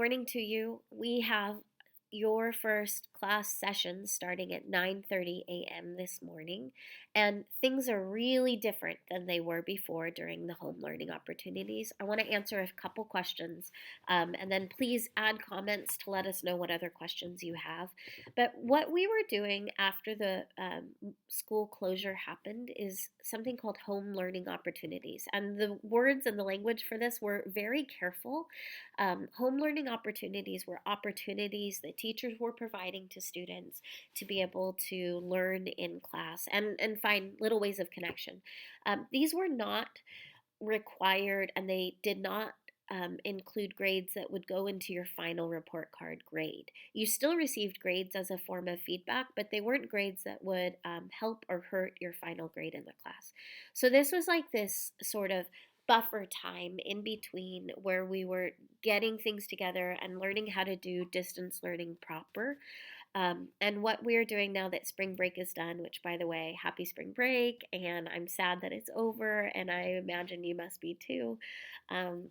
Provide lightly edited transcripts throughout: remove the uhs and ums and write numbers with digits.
Morning to you. We have your first class session starting at 9:30 a.m. this morning, and things are really different than they were before during the home learning opportunities. I want to answer a couple questions, and then please add comments to let us know what other questions you have. But what we were doing after the school closure happened is something called home learning opportunities, and the words and the language for this were very careful. Home learning opportunities were opportunities that teachers were providing to students to be able to learn in class and find little ways of connection. These were not required, and they did not include grades that would go into your final report card grade. You still received grades as a form of feedback, but they weren't grades that would help or hurt your final grade in the class. So this was like this sort of buffer time in between where we were getting things together and learning how to do distance learning proper. And what we're doing now that spring break is done, which, by the way, happy spring break, and I'm sad that it's over, and I imagine you must be too.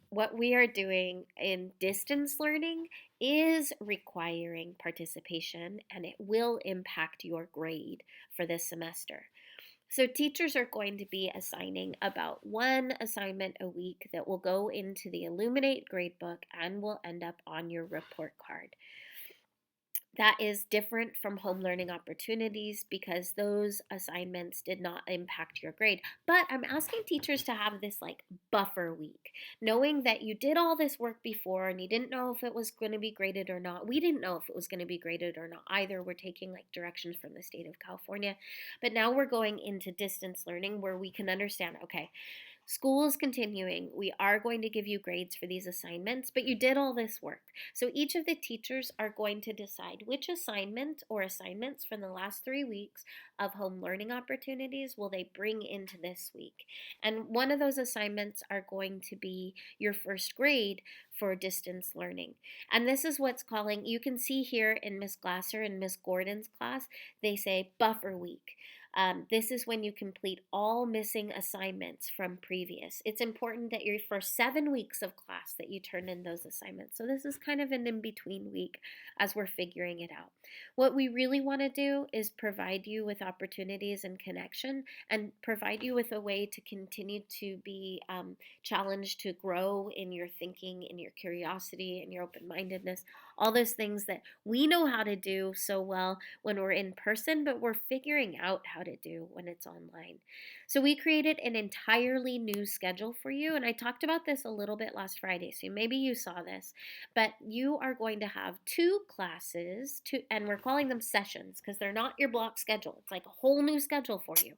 What we are doing in distance learning is requiring participation, and it will impact your grade for this semester. So, teachers are going to be assigning about one assignment a week that will go into the Illuminate gradebook and will end up on your report card. That is different from home learning opportunities because those assignments did not impact your grade. But I'm asking teachers to have this like buffer week, knowing that you did all this work before and you didn't know if it was going to be graded or not. We didn't know if it was going to be graded or not either. We're taking like directions from the state of California. But now we're going into distance learning where we can understand, okay, school is continuing. We are going to give you grades for these assignments, but you did all this work. So each of the teachers are going to decide which assignment or assignments from the last 3 weeks of home learning opportunities will they bring into this week. And one of those assignments are going to be your first grade for distance learning. And this is what's calling, you can see here in Miss Glasser and Miss Gordon's class, they say buffer week. This is when you complete all missing assignments from previous. It's important that you're for 7 weeks of class that you turn in those assignments. So this is kind of an in-between week as we're figuring it out. What we really want to do is provide you with opportunities and connection and provide you with a way to continue to be challenged to grow in your thinking, in your curiosity, in your open-mindedness, all those things that we know how to do so well when we're in person, but we're figuring out how to do when it's online. So we created an entirely new schedule for you, and I talked about this a little bit last Friday, so maybe you saw this, but you are going to have two classes, and we're calling them sessions because they're not your block schedule. It's like a whole new schedule for you.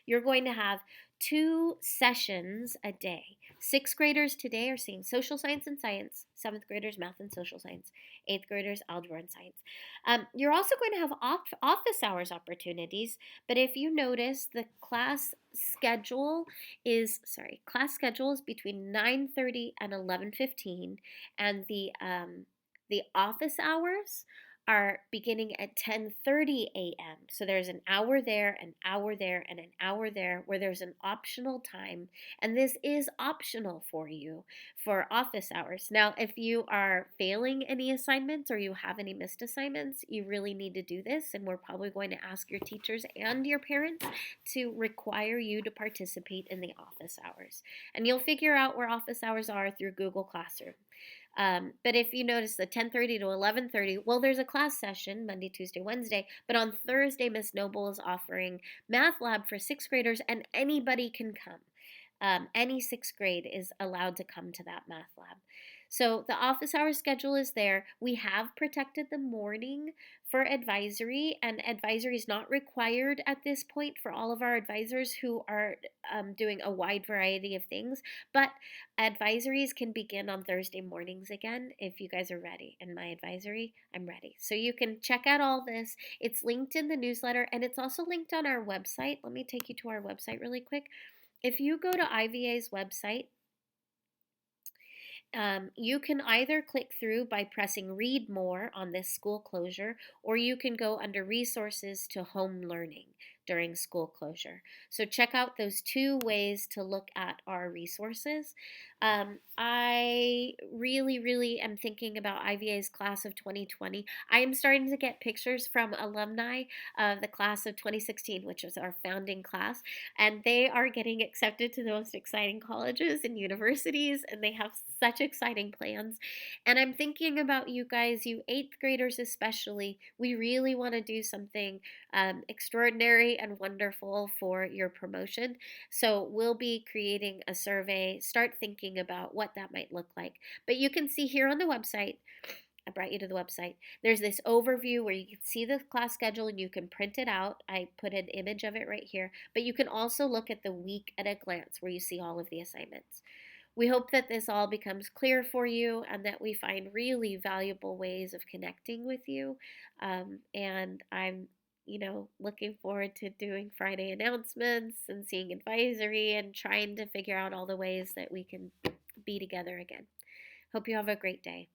You're going to have 2 sessions a day. Sixth graders today are seeing social science and science, seventh graders math and social science, eighth graders algebra and science. You're also going to have office hours opportunities, but if you notice, the class schedule is between 9:30 and 11:15, and the office hours are beginning at 10:30 a.m. So there's an hour there, an hour there, and an hour there where there's an optional time. And this is optional for you for office hours. Now, if you are failing any assignments or you have any missed assignments, you really need to do this. And we're probably going to ask your teachers and your parents to require you to participate in the office hours. And you'll figure out where office hours are through Google Classroom. But if you notice the 10:30 to 11:30, well, there's a class session Monday, Tuesday, Wednesday, but on Thursday, Miss Noble is offering math lab for sixth graders, and anybody can come. Any sixth grade is allowed to come to that math lab. So the office hour schedule is there. We have protected the morning for advisory, and advisory is not required at this point for all of our advisors who are doing a wide variety of things. But advisories can begin on Thursday mornings again if you guys are ready. And my advisory, I'm ready. So you can check out all this. It's linked in the newsletter, and it's also linked on our website. Let me take you to our website really quick. If you go to IVA's website, you can either click through by pressing read more on this school closure, or you can go under resources to home learning during school closure. So check out those two ways to look at our resources. I really, really am thinking about IVA's class of 2020. I am starting to get pictures from alumni of the class of 2016, which was our founding class, and they are getting accepted to the most exciting colleges and universities, and they have such exciting plans. And I'm thinking about you guys, you eighth graders especially. We really want to do something extraordinary and wonderful for your promotion. So we'll be creating a survey. Start thinking about what that might look like. But you can see here on the website, I brought you to the website. There's this overview where you can see the class schedule and you can print it out. I put an image of it right here. But you can also look at the week at a glance where you see all of the assignments. We hope that this all becomes clear for you and that we find really valuable ways of connecting with you. And I'm, looking forward to doing Friday announcements and seeing advisory and trying to figure out all the ways that we can be together again. Hope you have a great day.